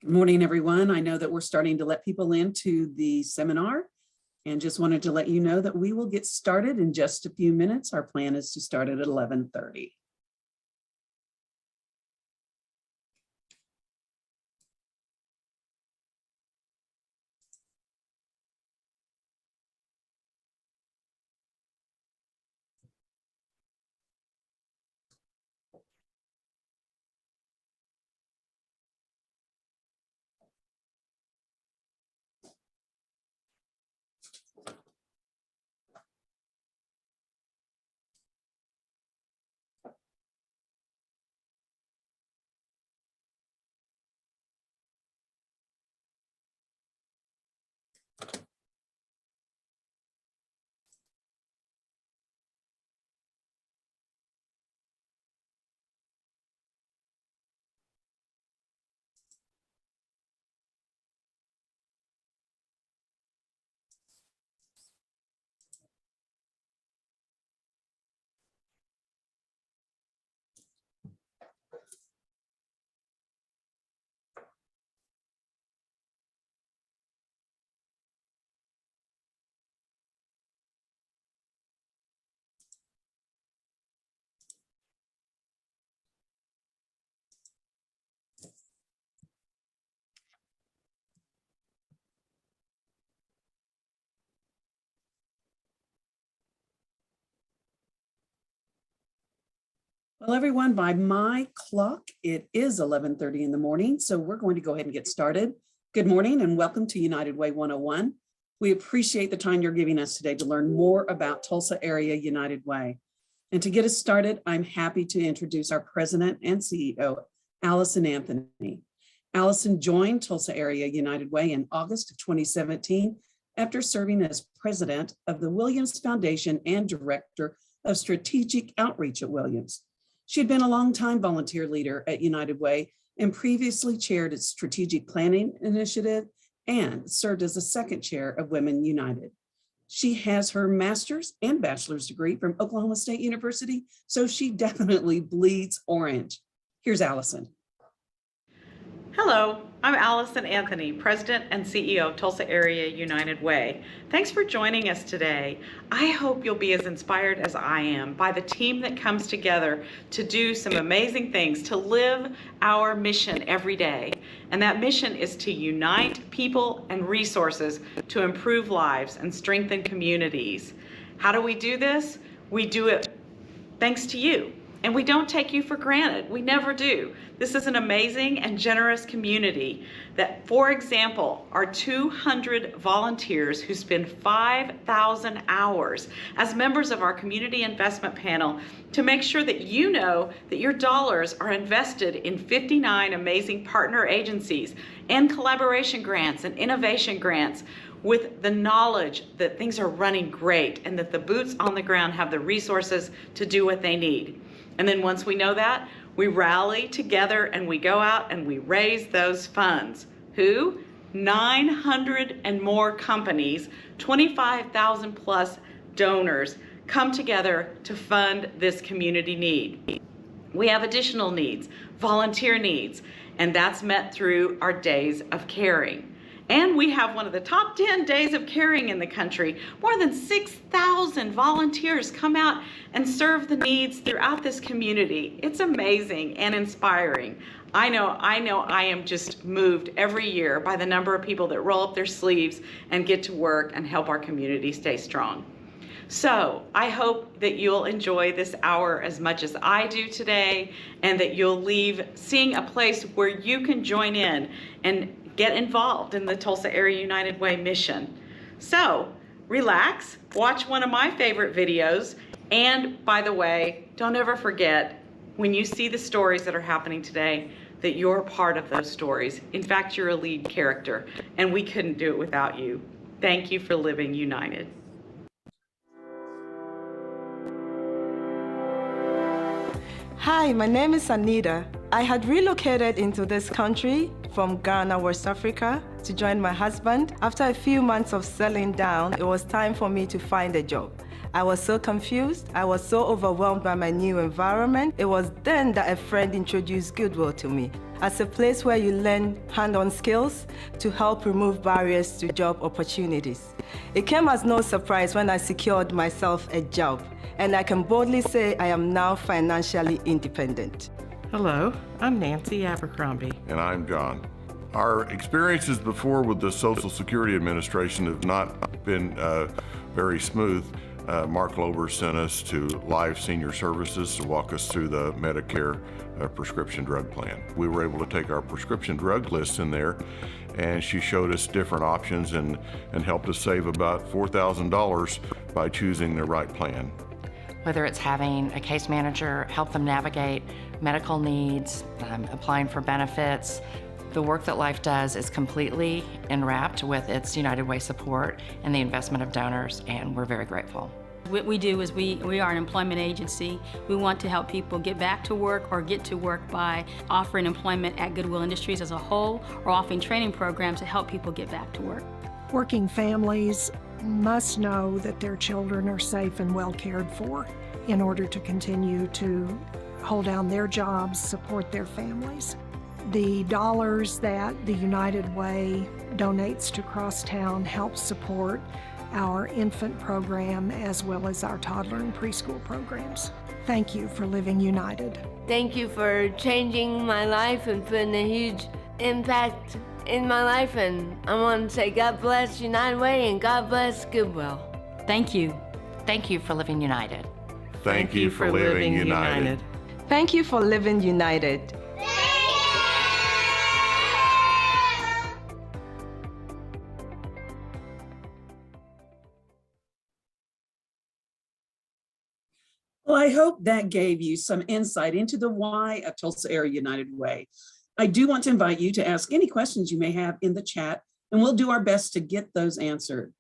Good morning, everyone. I know that we're starting to let people into the seminar and just wanted to let you know that we will get started in just a few minutes. Our plan is to start at 11:30. Well, everyone, by my clock, it is 11:30 in the morning, so we're going to go ahead and get started. Good morning and welcome to United Way 101. We appreciate the time you're giving us today to learn more about Tulsa Area United Way. And to get us started, I'm happy to introduce our president and CEO, Allison Anthony. Allison joined Tulsa Area United Way in August of 2017 after serving as president of the Williams Foundation and director of strategic outreach at Williams. She had been a longtime volunteer leader at United Way and previously chaired its strategic planning initiative and served as the second chair of Women United. She has her master's and bachelor's degree from Oklahoma State University, so she definitely bleeds orange. Here's Allison. Hello, I'm Allison Anthony, President and CEO of Tulsa Area United Way. Thanks for joining us today. I hope you'll be as inspired as I am by the team that comes together to do some amazing things, to live our mission every day. And that mission is to unite people and resources to improve lives and strengthen communities. How do we do this? We do it thanks to you. And we don't take you for granted. We never do. This is an amazing and generous community that, for example, our 200 volunteers who spend 5,000 hours as members of our community investment panel to make sure that you know that your dollars are invested in 59 amazing partner agencies and collaboration grants and innovation grants with the knowledge that things are running great and that the boots on the ground have the resources to do what they need. And then once we know that, we rally together and we go out and we raise those funds. Who? 900 and more companies, 25,000 plus donors come together to fund this community need. We have additional needs, volunteer needs, and that's met through our Days of Caring. And we have one of the top 10 days of caring in the country. More than 6,000 volunteers come out and serve the needs throughout this community. It's amazing and inspiring. I know I am just moved every year by the number of people that roll up their sleeves and get to work and help our community stay strong. So I hope that you'll enjoy this hour as much as I do today, and that you'll leave seeing a place where you can join in and get involved in the Tulsa Area United Way mission. So relax, watch one of my favorite videos, and by the way, don't ever forget, when you see the stories that are happening today, that you're part of those stories. In fact, you're a lead character, and we couldn't do it without you. Thank you for living united. Hi, my name is Anita. I had relocated into this country from Ghana, West Africa, to join my husband. After a few months of settling down, it was time for me to find a job. I was so confused. I was so overwhelmed by my new environment. It was then that a friend introduced Goodwill to me as a place where you learn hand-on skills to help remove barriers to job opportunities. It came as no surprise when I secured myself a job, and I can boldly say I am now financially independent. Hello, I'm Nancy Abercrombie. And I'm John. Our experiences before with the Social Security Administration have not been very smooth. Mark Lober sent us to Live Senior Services to walk us through the Medicare prescription drug plan. We were able to take our prescription drug lists in there, and she showed us different options and helped us save about $4,000 by choosing the right plan. Whether it's having a case manager help them navigate medical needs, applying for benefits, the work that Life does is completely enwrapped with its United Way support and the investment of donors, and we're very grateful. What we do is we are an employment agency. We want to help people get back to work or get to work by offering employment at Goodwill Industries as a whole, or offering training programs to help people get back to work. Working families must know that their children are safe and well cared for in order to continue to hold down their jobs, support their families. The dollars that the United Way donates to Crosstown help support our infant program as well as our toddler and preschool programs. Thank you for living united. Thank you for changing my life and putting a huge impact in my life, and I want to say God bless United Way and God bless Goodwill. Thank you. Thank you for living united. Thank you for living united. Thank you for living united. Well, I hope that gave you some insight into the why of Tulsa Area United Way. I do want to invite you to ask any questions you may have in the chat, and we'll do our best to get those answered.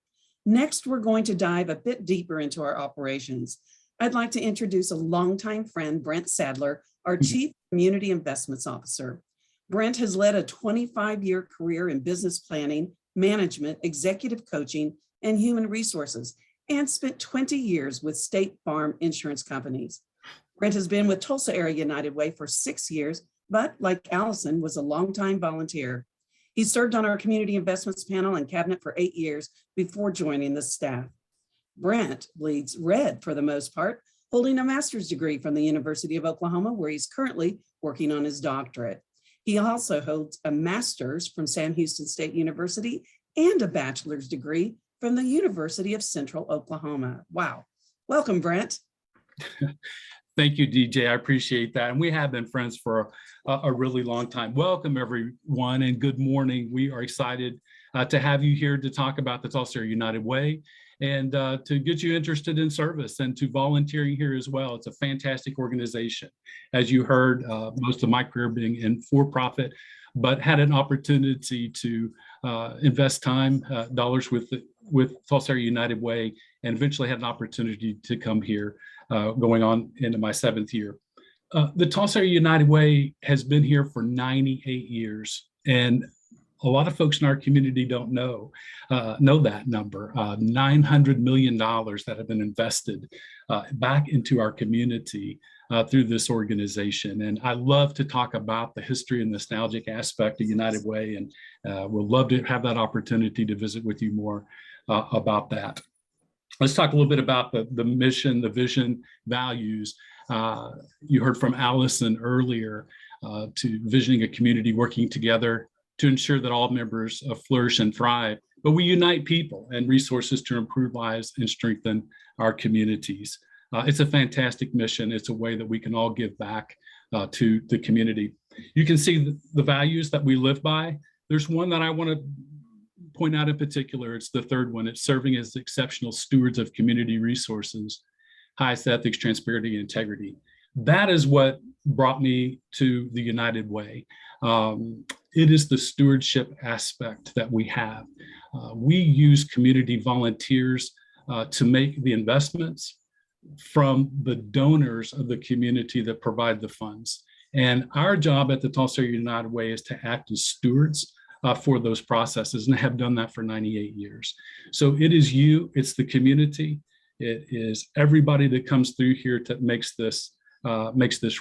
Next, we're going to dive a bit deeper into our operations. I'd like to introduce a longtime friend, Brent Sadler, our Chief Community Investments Officer. Brent has led a 25-year career in business planning, management, executive coaching, and human resources, and spent 20 years with State Farm insurance companies. Brent has been with Tulsa Area United Way for 6 years, but like Allison, was a longtime volunteer. He served on our community investments panel and cabinet for 8 years before joining the staff. Brent bleeds red for the most part, holding a master's degree from the University of Oklahoma, where he's currently working on his doctorate. He also holds a master's from Sam Houston State University and a bachelor's degree from the University of Central Oklahoma. Wow. Welcome, Brent. Thank you, DJ. I appreciate that. And we have been friends for a really long time. Welcome, everyone, and good morning. We are excited to have you here to talk about the Tulsa Area United Way and to get you interested in service and to volunteering here as well. It's a fantastic organization. As you heard, most of my career being in for-profit, but had an opportunity to invest time, dollars with Tulsa Area United Way, and eventually had an opportunity to come here going on into my 7th year. The Tulsa Area United Way has been here for 98 years, and a lot of folks in our community don't know that number. $900 million that have been invested back into our community through this organization. And I love to talk about the history and nostalgic aspect of United Way, and we'll love to have that opportunity to visit with you more about that. Let's talk a little bit about the mission, the vision, values. You heard from Allison earlier to visioning a community working together to ensure that all members flourish and thrive. But we unite people and resources to improve lives and strengthen our communities. It's a fantastic mission. It's a way that we can all give back to the community. You can see the values that we live by. There's one that I want to point out in particular. It's the third one. It's serving as exceptional stewards of community resources, highest ethics, transparency, and integrity. That is what brought me to the United Way. It is the stewardship aspect that we have. We use community volunteers to make the investments from the donors of the community that provide the funds. And our job at the Tulsa Area United Way is to act as stewards for those processes and have done that for 98 years. So it is you, it's the community, it is everybody that comes through here that makes this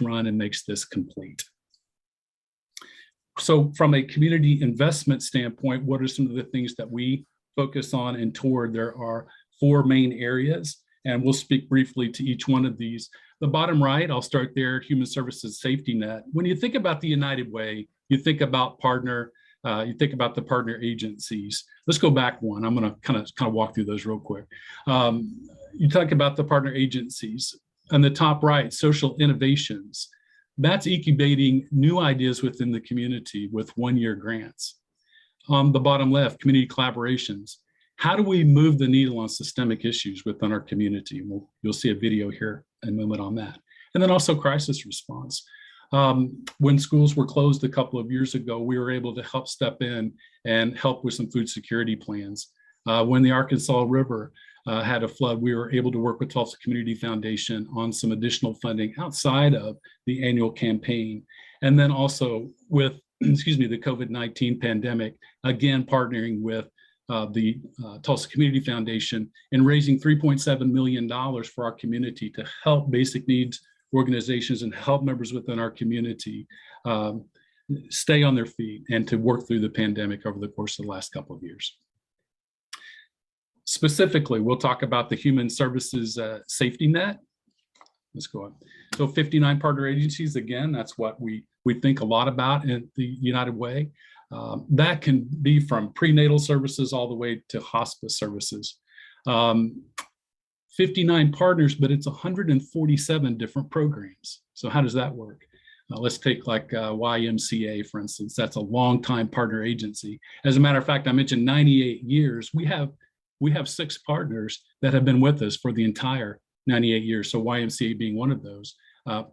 run and makes this complete. So from a community investment standpoint, what are some of the things that we focus on and toward? There are 4 main areas, and we'll speak briefly to each one of these. The bottom right, I'll start there, Human Services Safety Net. When you think about the United Way, you think about you think about the partner agencies. Let's go back one. I'm going to kind of walk through those real quick. You talk about the partner agencies. On the top right, social innovations. That's incubating new ideas within the community with 1-year grants. On the bottom left, community collaborations. How do we move the needle on systemic issues within our community? You'll see a video here in a moment on that. And then also crisis response. When schools were closed a couple of years ago, we were able to help step in and help with some food security plans. When the Arkansas River had a flood, we were able to work with Tulsa Community Foundation on some additional funding outside of the annual campaign. And then also with, the COVID-19 pandemic, again, partnering with the Tulsa Community Foundation and raising $3.7 million for our community to help basic needs organizations and help members within our community stay on their feet and to work through the pandemic over the course of the last couple of years. Specifically, we'll talk about the Human Services Safety Net. Let's go on. So 59 partner agencies, again, that's what we think a lot about in the United Way. That can be from prenatal services all the way to hospice services. 59 partners, but it's 147 different programs. So how does that work? Let's take like YMCA, for instance. That's a long-time partner agency. As a matter of fact, I mentioned 98 years. We have 6 partners that have been with us for the entire 98 years. So YMCA being one of those.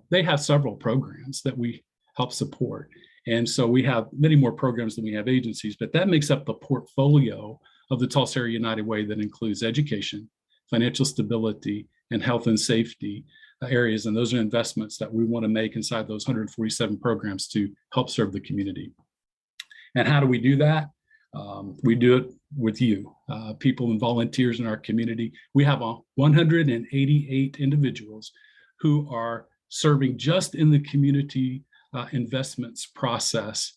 They have several programs that we help support. And so we have many more programs than we have agencies, but that makes up the portfolio of the Tulsa Area United Way that includes education, financial stability, and health and safety areas. And those are investments that we want to make inside those 147 programs to help serve the community. And how do we do that? We do it with you, people and volunteers in our community. We have 188 individuals who are serving just in the community investments process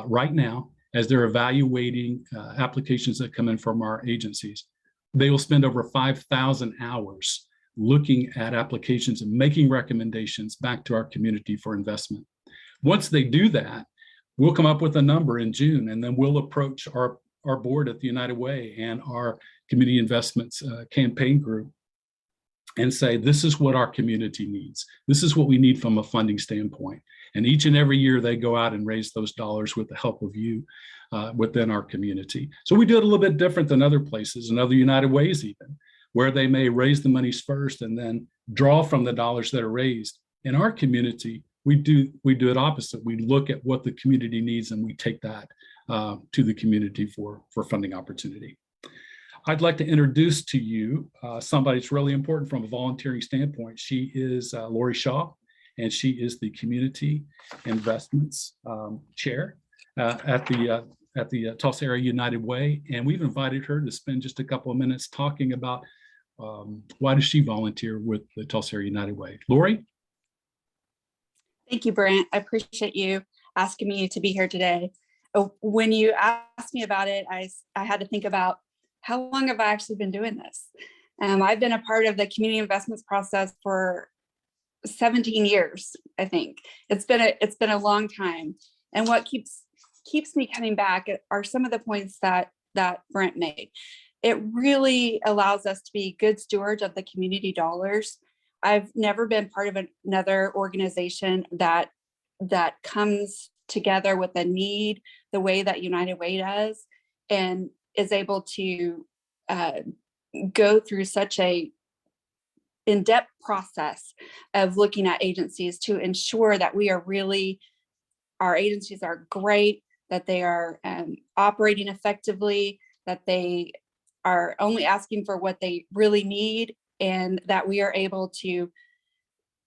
right now as they're evaluating applications that come in from our agencies. They will spend over 5,000 hours looking at applications and making recommendations back to our community for investment. Once they do that, we'll come up with a number in June, and then we'll approach our board at the United Way and our community investments campaign group and say, this is what our community needs. This is what we need from a funding standpoint. And each and every year they go out and raise those dollars with the help of you within our community. So we do it a little bit different than other places and other United Ways even, where they may raise the monies first and then draw from the dollars that are raised. In our community, we do it opposite. We look at what the community needs and we take that to the community for funding opportunity. I'd like to introduce to you somebody that's really important from a volunteering standpoint. She is Lori Shaw, and she is the Community Investments Chair at the Tulsa Area United Way. And we've invited her to spend just a couple of minutes talking about why does she volunteer with the Tulsa Area United Way. Lori? Thank you, Brent. I appreciate you asking me to be here today. When you asked me about it, I had to think about how long have I actually been doing this? I've been a part of the community investments process for 17 years, I think. It's been a long time. And what keeps me coming back are some of the points that Brent made. It really allows us to be good stewards of the community dollars. I've never been part of another organization that comes together with a need the way that United Way does and is able to go through such a in-depth process of looking at agencies to ensure that our agencies are great, that they are operating effectively, that they are only asking for what they really need, and that we are able to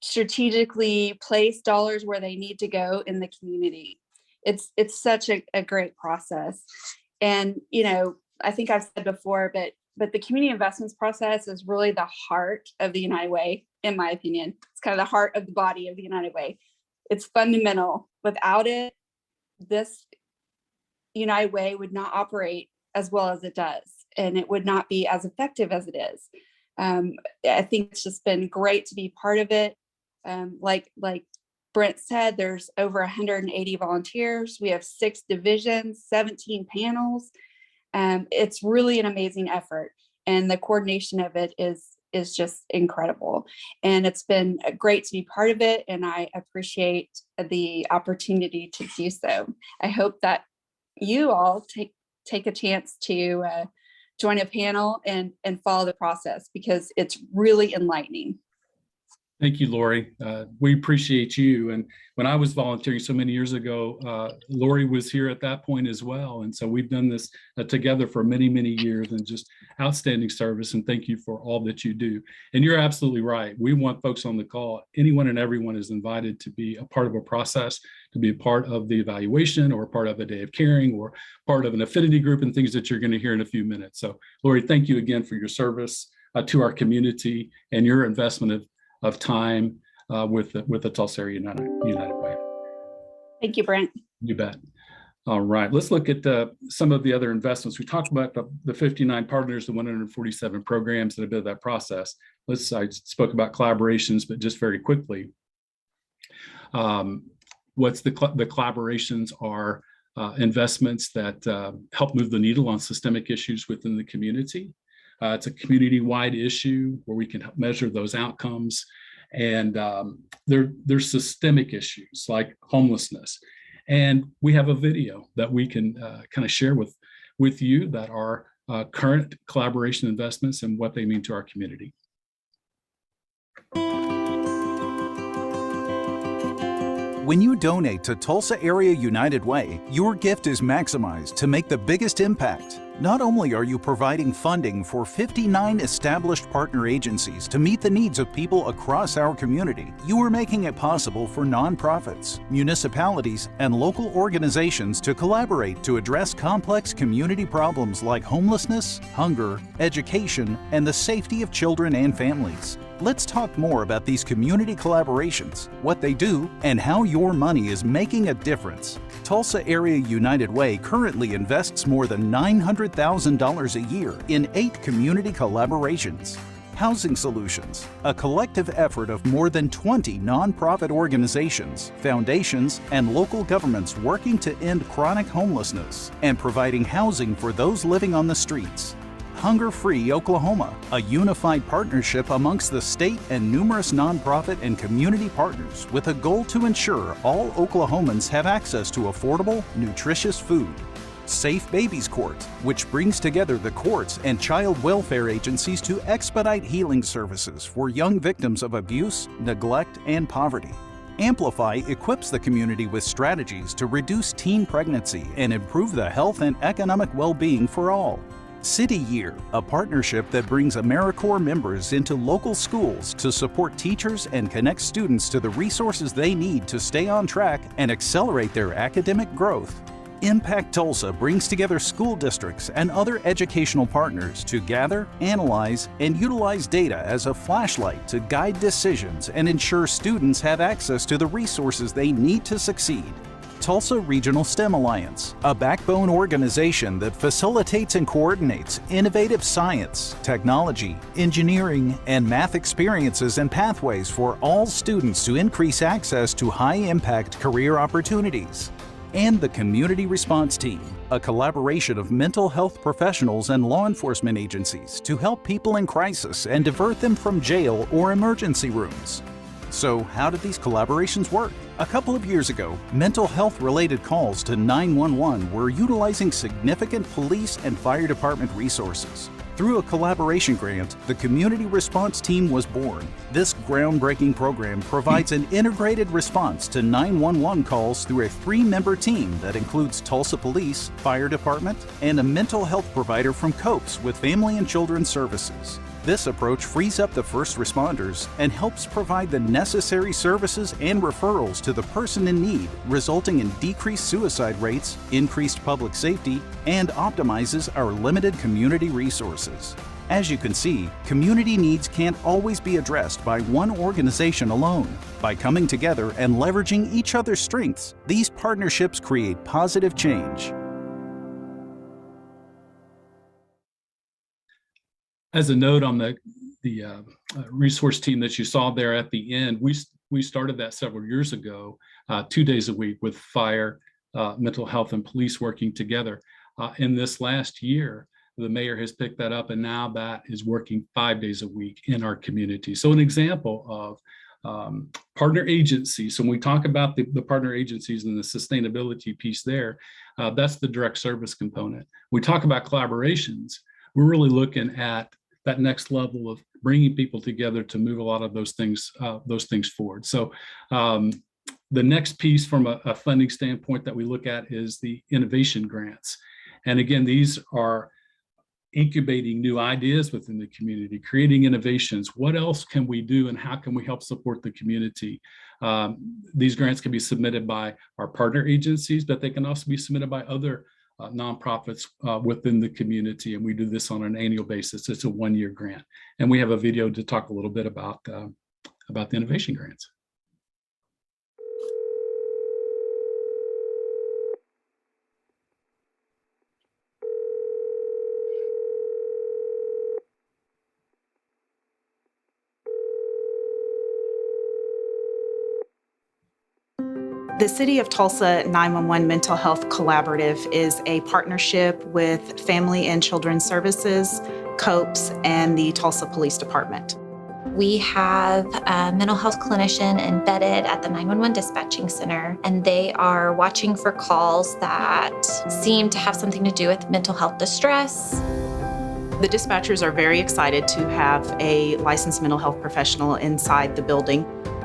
strategically place dollars where they need to go in the community. it's such a great process. And, you know, I think I've said before, but the community investments process is really the heart of the United Way, in my opinion. It's kind of the heart of the body of the United Way. It's fundamental. Without it, this United Way would not operate as well as it does, and it would not be as effective as it is. I think it's just been great to be part of it. Like Brent said, there's over 180 volunteers. We have 6 divisions, 17 panels. It's really an amazing effort, and the coordination of it is just incredible. And it's been great to be part of it, and I appreciate the opportunity to do so. I hope that you all take a chance to join a panel and follow the process, because it's really enlightening. Thank you, Lori. We appreciate you. And when I was volunteering so many years ago, Lori was here at that point as well. And so we've done this together for many, many years, and just outstanding service. And thank you for all that you do. And you're absolutely right. We want folks on the call. Anyone and everyone is invited to be a part of a process, to be a part of the evaluation, or part of a day of caring, or part of an affinity group, and things that you're going to hear in a few minutes. So Lori, thank you again for your service to our community and your investment of time with the Tulsa Area United Way. Thank you, Brent. You bet. All right, let's look at some of the other investments. We talked about the 59 partners, the 147 programs, and a bit of that process. I spoke about collaborations, but just very quickly, what's the collaborations are investments that help move the needle on systemic issues within the community. It's a community-wide issue where we can help measure those outcomes. And there's systemic issues like homelessness. And we have a video that we can kind of share with you that are current collaboration investments and what they mean to our community. When you donate to Tulsa Area United Way, your gift is maximized to make the biggest impact. Not only are you providing funding for 59 established partner agencies to meet the needs of people across our community, you are making it possible for nonprofits, municipalities, and local organizations to collaborate to address complex community problems like homelessness, hunger, education, and the safety of children and families. Let's talk more about these community collaborations, what they do, and how your money is making a difference. Tulsa Area United Way currently invests more than $900,000 a year in 8 community collaborations. Housing Solutions, a collective effort of more than 20 nonprofit organizations, foundations, and local governments working to end chronic homelessness and providing housing for those living on the streets. Hunger Free Oklahoma, a unified partnership amongst the state and numerous nonprofit and community partners with a goal to ensure all Oklahomans have access to affordable, nutritious food. Safe Babies Court, which brings together the courts and child welfare agencies to expedite healing services for young victims of abuse, neglect, and poverty. Amplify equips the community with strategies to reduce teen pregnancy and improve the health and economic well-being for all. City Year, a partnership that brings AmeriCorps members into local schools to support teachers and connect students to the resources they need to stay on track and accelerate their academic growth. Impact Tulsa brings together school districts and other educational partners to gather, analyze, and utilize data as a flashlight to guide decisions and ensure students have access to the resources they need to succeed. Tulsa Regional STEM Alliance, a backbone organization that facilitates and coordinates innovative science, technology, engineering, and math experiences and pathways for all students to increase access to high-impact career opportunities. And the Community Response Team, a collaboration of mental health professionals and law enforcement agencies to help people in crisis and divert them from jail or emergency rooms. So how did these collaborations work? A couple of years ago, mental health-related calls to 911 were utilizing significant police and fire department resources. Through a collaboration grant, the Community Response Team was born. This groundbreaking program provides an integrated response to 911 calls through a 3-member team that includes Tulsa Police, Fire Department, and a mental health provider from COPES with Family and Children's Services. This approach frees up the first responders and helps provide the necessary services and referrals to the person in need, resulting in decreased suicide rates, increased public safety, and optimizes our limited community resources. As you can see, community needs can't always be addressed by one organization alone. By coming together and leveraging each other's strengths, these partnerships create positive change. As a note on the resource team that you saw there at the end, we started that several years ago, 2 days a week with fire, mental health, and police working together. In this last year, the mayor has picked that up, and now that is working 5 days a week in our community. So an example of partner agencies. So when we talk about the partner agencies and the sustainability piece there, that's the direct service component. We talk about collaborations. We're really looking at that next level of bringing people together to move a lot of those things forward. So the next piece from a funding standpoint that we look at is the innovation grants. And again, these are incubating new ideas within the community, creating innovations. What else can we do and how can we help support the community? These grants can be submitted by our partner agencies, but they can also be submitted by other nonprofits within the community, and we do this on an annual basis. It's a one-year grant, and we have a video to talk a little bit about the innovation grants. The City of Tulsa 911 Mental Health Collaborative is a partnership with Family and Children's Services, COPES, and the Tulsa Police Department. We have a mental health clinician embedded at the 911 dispatching center, and they are watching for calls that seem to have something to do with mental health distress. The dispatchers are very excited to have a licensed mental health professional inside the building.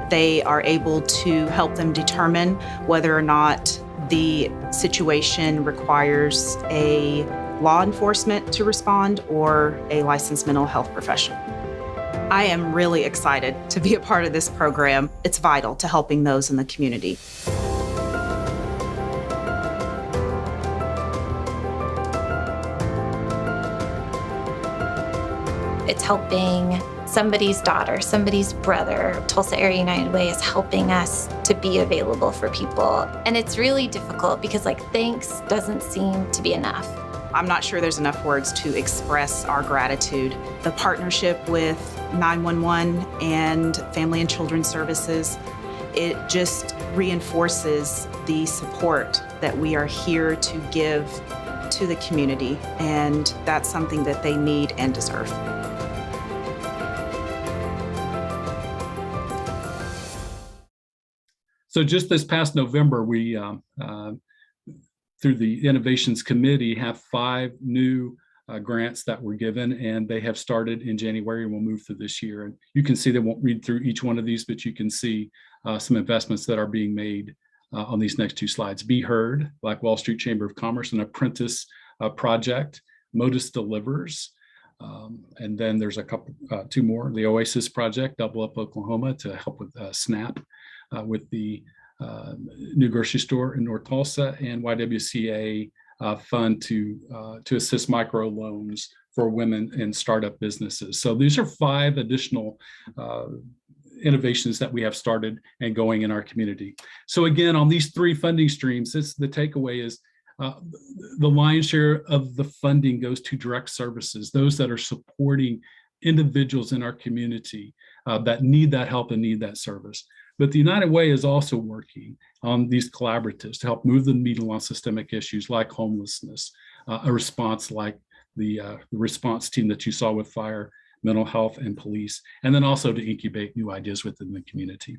They are able to help them determine whether or not the situation requires a law enforcement to respond or a licensed mental health professional. I am really excited to be a part of this program. It's vital to helping those in the community. It's helping somebody's daughter, somebody's brother. Tulsa Area United Way is helping us to be available for people. And it's really difficult because thanks doesn't seem to be enough. I'm not sure there's enough words to express our gratitude. The partnership with 911 and Family and Children's Services, it just reinforces the support that we are here to give to the community, and that's something that they need and deserve. So just this past November, we, through the Innovations Committee, have 5 new grants that were given, and they have started in January and will move through this year. And you can see, they won't read through each one of these, but you can see some investments that are being made on these next 2 slides. Be Heard, Black Wall Street Chamber of Commerce, an apprentice project. Modus Delivers. And then there's a couple, 2 more. The Oasis Project, Double Up, Oklahoma, to help with SNAP. With the new grocery store in North Tulsa, and YWCA fund to assist microloans for women in startup businesses. So these are 5 additional innovations that we have started and going in our community. So again, on these 3 funding streams, the takeaway is the lion's share of the funding goes to direct services, those that are supporting individuals in our community that need that help and need that service. But the United Way is also working on these collaboratives to help move the needle on systemic issues like homelessness, a response like the response team that you saw with fire, mental health, and police, and then also to incubate new ideas within the community.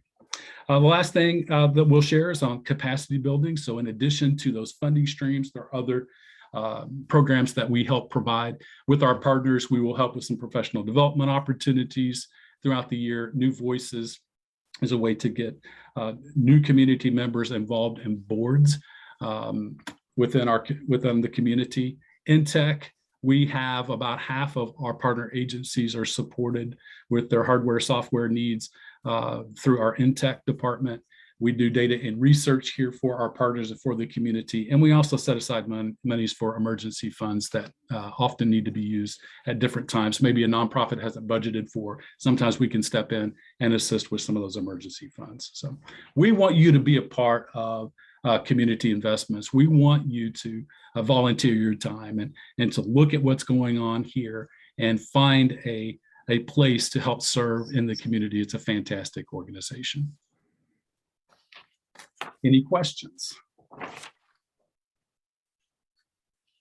The last thing that we'll share is on capacity building. So in addition to those funding streams, there are other programs that we help provide with our partners. We will help with some professional development opportunities throughout the year. New Voices is a way to get new community members involved in boards within the community. InTech, We have about half of our partner agencies are supported with their hardware, software needs through our InTech department. We do data and research here for our partners and for the community. And we also set aside monies for emergency funds that often need to be used at different times. Maybe a nonprofit hasn't budgeted for. Sometimes we can step in and assist with some of those emergency funds. So we want you to be a part of community investments. We want you to volunteer your time and to look at what's going on here and find a place to help serve in the community. It's a fantastic organization. Any questions?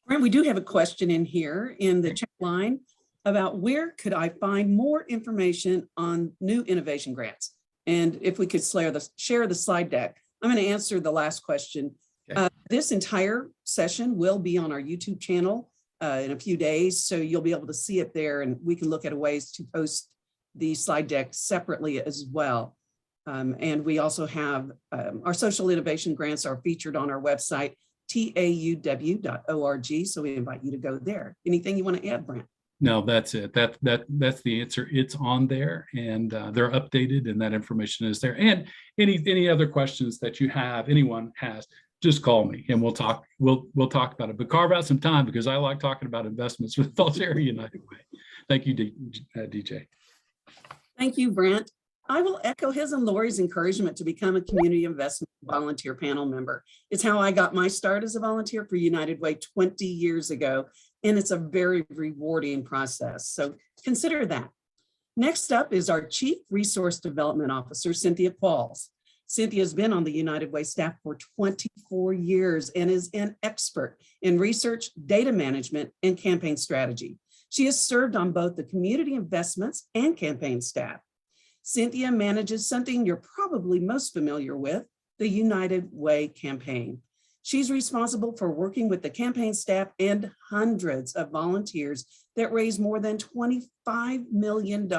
Brent, we do have a question in here in the chat line about where could I find more information on new innovation grants? And if we could share the slide deck. I'm going to answer the last question. Okay. This entire session will be on our YouTube channel in a few days, so you'll be able to see it there, and we can look at ways to post the slide deck separately as well. And we also have our social innovation grants are featured on our website, tauw.org. So we invite you to go there. Anything you want to add, Brent? No, that's it. That's the answer. It's on there, and they're updated, and that information is there. And any other questions that you have, anyone has, just call me and we'll talk. We'll talk about it. But carve out some time because I like talking about investments with Tulsa Area United Way. Thank you, DJ. Thank you, Brent. I will echo his and Lori's encouragement to become a community investment volunteer panel member. It's how I got my start as a volunteer for United Way 20 years ago, and it's a very rewarding process. So consider that. Next up is our Chief Resource Development Officer, Cynthia Qualls. Cynthia has been on the United Way staff for 24 years and is an expert in research, data management, and campaign strategy. She has served on both the community investments and campaign staff. Cynthia manages something you're probably most familiar with, the United Way campaign. She's responsible for working with the campaign staff and hundreds of volunteers that raise more than $25 million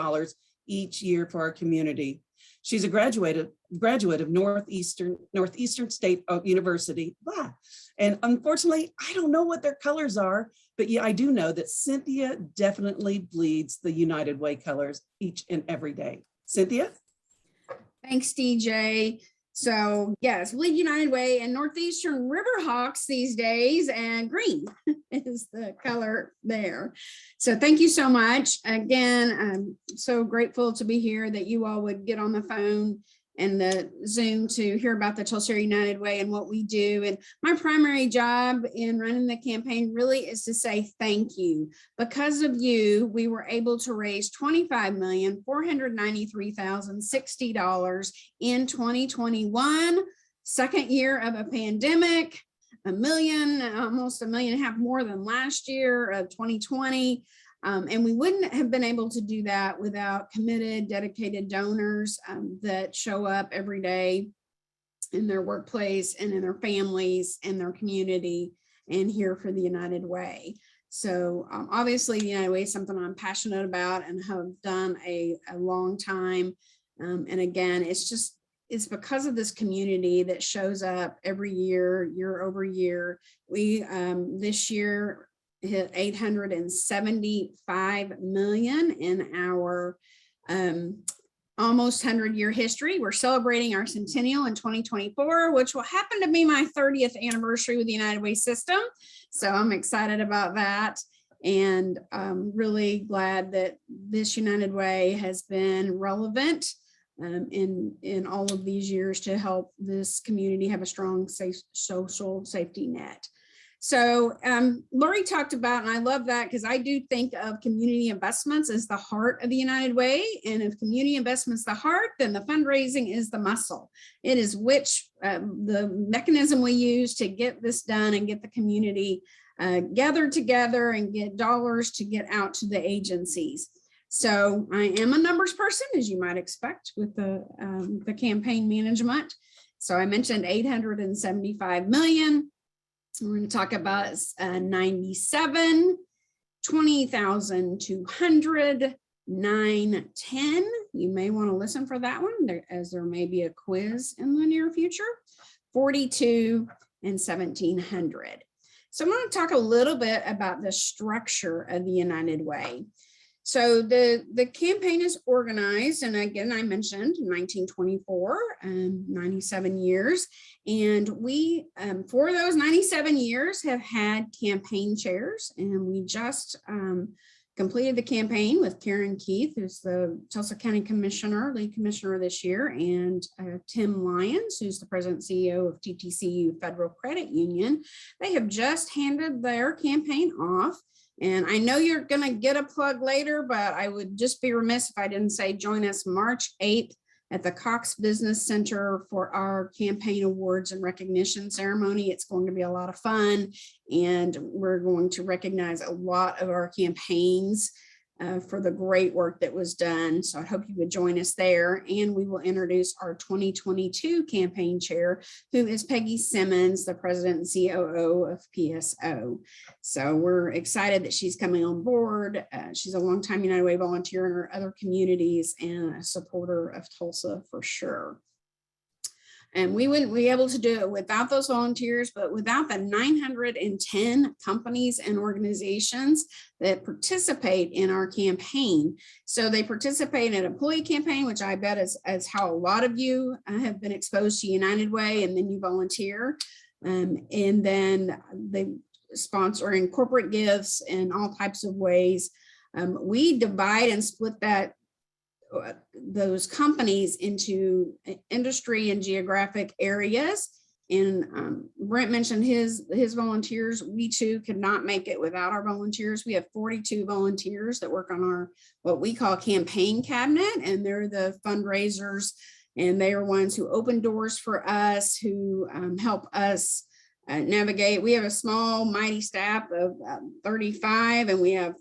each year for our community. She's a graduate of Northeastern State University. And unfortunately, I don't know what their colors are, but yeah, I do know that Cynthia definitely bleeds the United Way colors each and every day. Cynthia? Thanks, DJ. So yes, Bleed United Way and Northeastern Riverhawks these days, and green is the color there. So thank you so much. Again, I'm so grateful to be here that you all would get on the phone and the Zoom to hear about the Tulsa Area United Way and what we do. And my primary job in running the campaign really is to say thank you. Because of you, we were able to raise $25,493,060 in 2021, second year of a pandemic, almost $1.5 million more than last year of 2020. And we wouldn't have been able to do that without committed, dedicated donors that show up every day in their workplace and in their families and their community and here for the United Way. So obviously the United Way is something I'm passionate about and have done a long time. And again, it's because of this community that shows up every year, year over year. We this year hit $875 million in our almost 100-year history. We're celebrating our centennial in 2024, which will happen to be my 30th anniversary with the United Way system. So I'm excited about that. And I'm really glad that this United Way has been relevant in all of these years to help this community have a strong social safety net. So Lori talked about, and I love that because I do think of community investments as the heart of the United Way. And if community investments the heart, then the fundraising is the muscle. It is the mechanism we use to get this done and get the community gathered together and get dollars to get out to the agencies. So I am a numbers person, as you might expect with the campaign management. So I mentioned 875 million. We're going to talk about 97, 20,200, 910. You may want to listen for that one as there may be a quiz in the near future. 42 and 1,700. So I'm going to talk a little bit about the structure of the United Way. So the campaign is organized, and again, I mentioned 1924, 97 years. And we, for those 97 years, have had campaign chairs, and we just completed the campaign with Karen Keith, who's the Tulsa County Commissioner, lead commissioner this year, and Tim Lyons, who's the president and CEO of TTCU Federal Credit Union. They have just handed their campaign off. And I know you're going to get a plug later, but I would just be remiss if I didn't say join us March 8th at the Cox Business Center for our campaign awards and recognition ceremony. It's going to be a lot of fun, and we're going to recognize a lot of our campaigns for the great work that was done. So I hope you would join us there. And we will introduce our 2022 campaign chair, who is Peggy Simmons, the president and COO of PSO. So we're excited that she's coming on board. She's a longtime United Way volunteer in her other communities and a supporter of Tulsa for sure. And we wouldn't be able to do it without those volunteers, but without the 910 companies and organizations that participate in our campaign. So they participate in an employee campaign, which I bet is how a lot of you have been exposed to United Way, and then you volunteer. And then they sponsor in corporate gifts in all types of ways. We divide and split those companies into industry and geographic areas. And Brent mentioned his volunteers. We too could not make it without our volunteers. We have 42 volunteers that work on our what we call campaign cabinet, and they're the fundraisers, and they are ones who open doors for us, who help us navigate. We have a small mighty staff of 35, and we have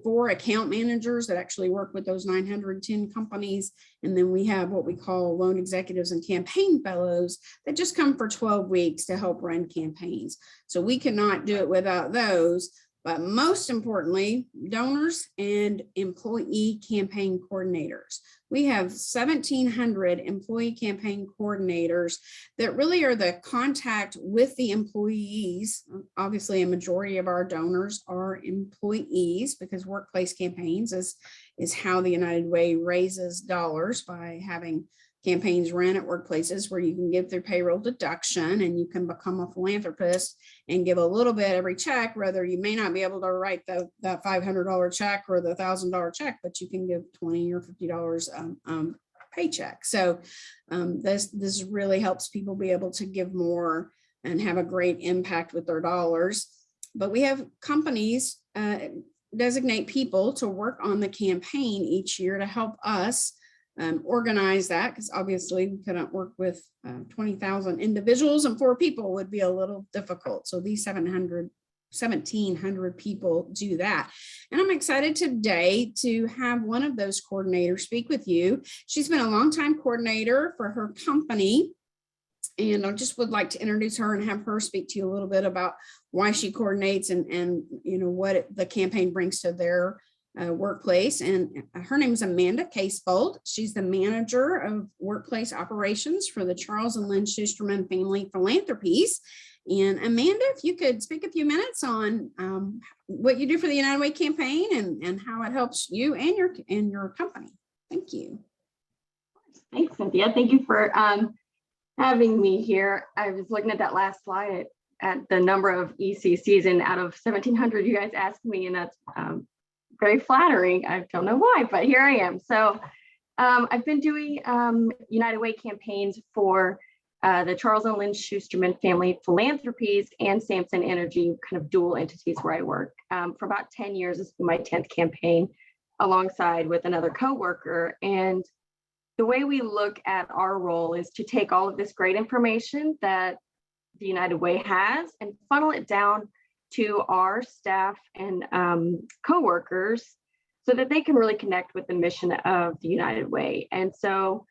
4 account managers that actually work with those 910 companies. And then we have what we call loan executives and campaign fellows that just come for 12 weeks to help run campaigns. So we cannot do it without those. But most importantly, donors and employee campaign coordinators. We have 1,700 employee campaign coordinators that really are the contact with the employees. Obviously, a majority of our donors are employees, because workplace campaigns is how the United Way raises dollars, by having campaigns ran at workplaces where you can give through payroll deduction, and you can become a philanthropist and give a little bit every check. Rather, you may not be able to write that $500 check or the $1,000 check, but you can give $20 or $50 paycheck. So this really helps people be able to give more and have a great impact with their dollars. But we have companies designate people to work on the campaign each year to help us organize that, because obviously we couldn't work with 20,000 individuals, and 4 people would be a little difficult. So these 1,700 people do that. And I'm excited today to have one of those coordinators speak with you. She's been a longtime coordinator for her company, and I just would like to introduce her and have her speak to you a little bit about why she coordinates and you know what the campaign brings to their workplace. And her name is Amanda Casefold. She's the manager of workplace operations for the Charles and Lynn Schusterman Family Philanthropies. And Amanda, if you could speak a few minutes on what you do for the United Way campaign and how it helps you and your company. Thank you. Thanks, Cynthia. Thank you for having me here. I was looking at that last slide at the number of ECCs, and out of 1,700, you guys asked me, and that's very flattering. I don't know why, but here I am. So I've been doing United Way campaigns for the Charles and Lynn Schusterman Family Philanthropies and Samson Energy, kind of dual entities where I work. For about 10 years, this has been my 10th campaign, alongside with another coworker. And the way we look at our role is to take all of this great information that the United Way has and funnel it down to our staff and coworkers so that they can really connect with the mission of the United Way. And so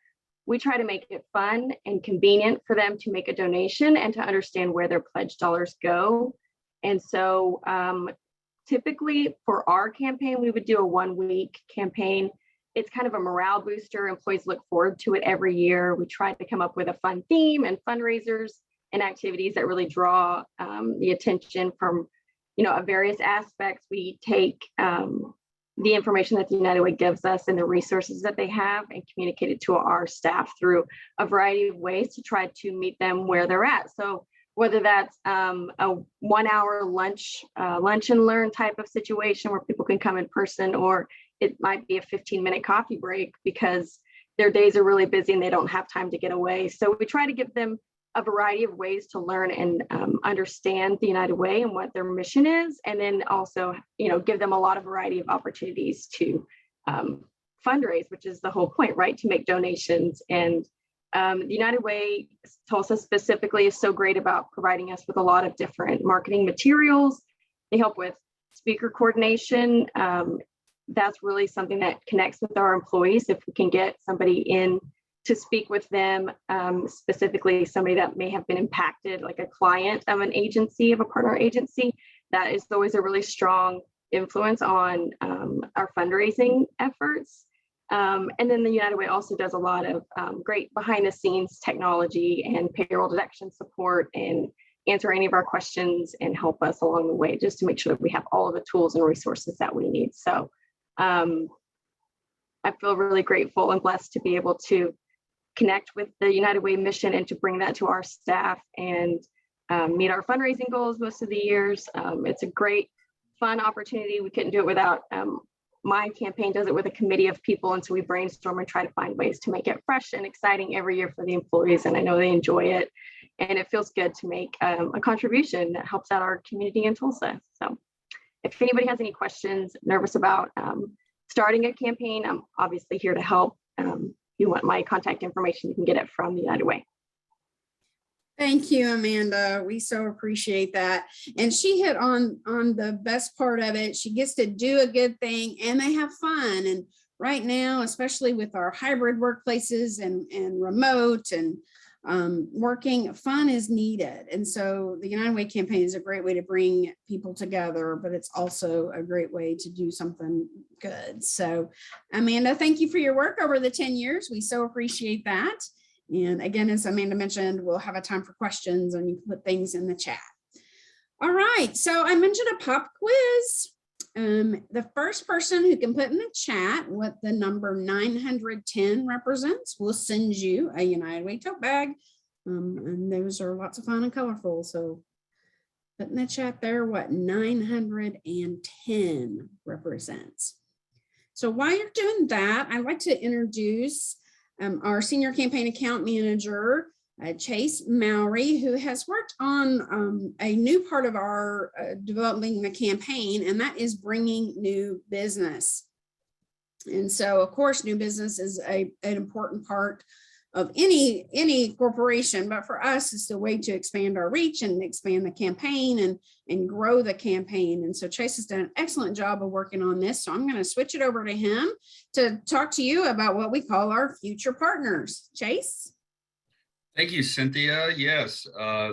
we try to make it fun and convenient for them to make a donation and to understand where their pledge dollars go. And so typically for our campaign, we would do a 1-week campaign. It's kind of a morale booster. Employees look forward to it every year. We try to come up with a fun theme and fundraisers and activities that really draw the attention from, various aspects. We take the information that the United Way gives us and the resources that they have and communicate it to our staff through a variety of ways to try to meet them where they're at. So whether that's a 1 hour lunch and learn type of situation where people can come in person, or it might be a 15-minute coffee break because their days are really busy and they don't have time to get away. So we try to give them a variety of ways to learn and understand the United Way and what their mission is. And then also, give them a lot of variety of opportunities to fundraise, which is the whole point, right? To make donations. And the United Way, Tulsa specifically, is so great about providing us with a lot of different marketing materials. They help with speaker coordination. That's really something that connects with our employees. If we can get somebody in to speak with them, specifically somebody that may have been impacted, like a client of an agency, of a partner agency, that is always a really strong influence on our fundraising efforts. And then the United Way also does a lot of great behind the scenes technology and payroll deduction support, and answer any of our questions and help us along the way, just to make sure that we have all of the tools and resources that we need. So I feel really grateful and blessed to be able to connect with the United Way mission and to bring that to our staff and meet our fundraising goals most of the years. It's a great, fun opportunity. We couldn't do it without, my campaign does it with a committee of people. And so we brainstorm and try to find ways to make it fresh and exciting every year for the employees. And I know they enjoy it. And it feels good to make a contribution that helps out our community in Tulsa. So if anybody has any questions, nervous about starting a campaign, I'm obviously here to help. If you want my contact information, you can get it from the United Way. Thank you, Amanda. We so appreciate that. And she hit on the best part of it. She gets to do a good thing and they have fun. And right now, especially with our hybrid workplaces and remote and working, fun is needed. And so the United Way campaign is a great way to bring people together, but it's also a great way to do something good. So Amanda, thank you for your work over the 10 years. We so appreciate that. And again, as Amanda mentioned, we'll have a time for questions and you can put things in the chat. All right, so I mentioned a pop quiz. The first person who can put in the chat what the number 910 represents will send you a United Way tote bag. And those are lots of fun and colorful. So put in the chat there what 910 represents. So while you're doing that, I'd like to introduce our senior campaign account manager, Chase Mowry, who has worked on a new part of our developing the campaign, and that is bringing new business. And so, of course, new business is an important part of any corporation, but for us, it's the way to expand our reach and expand the campaign and grow the campaign. And so Chase has done an excellent job of working on this. So I'm going to switch it over to him to talk to you about what we call our future partners. Chase? Thank you, Cynthia. Yes,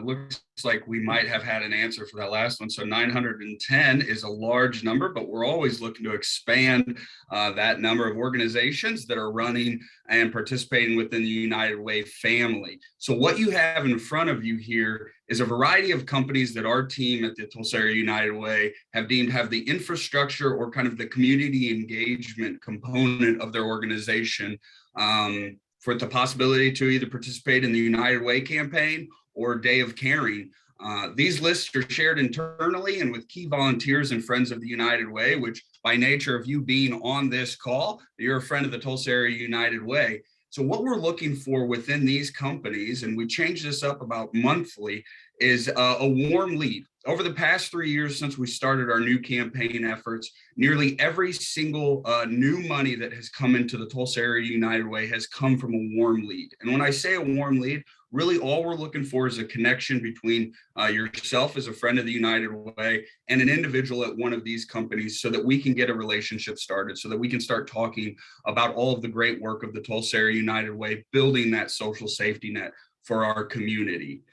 looks like we might have had an answer for that last one. So 910 is a large number, but we're always looking to expand that number of organizations that are running and participating within the United Way family. So what you have in front of you here is a variety of companies that our team at the Tulsa Area United Way have deemed have the infrastructure or kind of the community engagement component of their organization for the possibility to either participate in the United Way campaign or Day of Caring. These lists are shared internally and with key volunteers and friends of the United Way, which by nature of you being on this call, you're a friend of the Tulsa Area United Way. So what we're looking for within these companies, and we change this up about monthly, is a warm lead. Over the past 3 years since we started our new campaign efforts, nearly every single new money that has come into the Tulsa Area United Way has come from a warm lead. And when I say a warm lead, really all we're looking for is a connection between yourself as a friend of the United Way and an individual at one of these companies so that we can get a relationship started, so that we can start talking about all of the great work of the Tulsa Area United Way, building that social safety net for our community.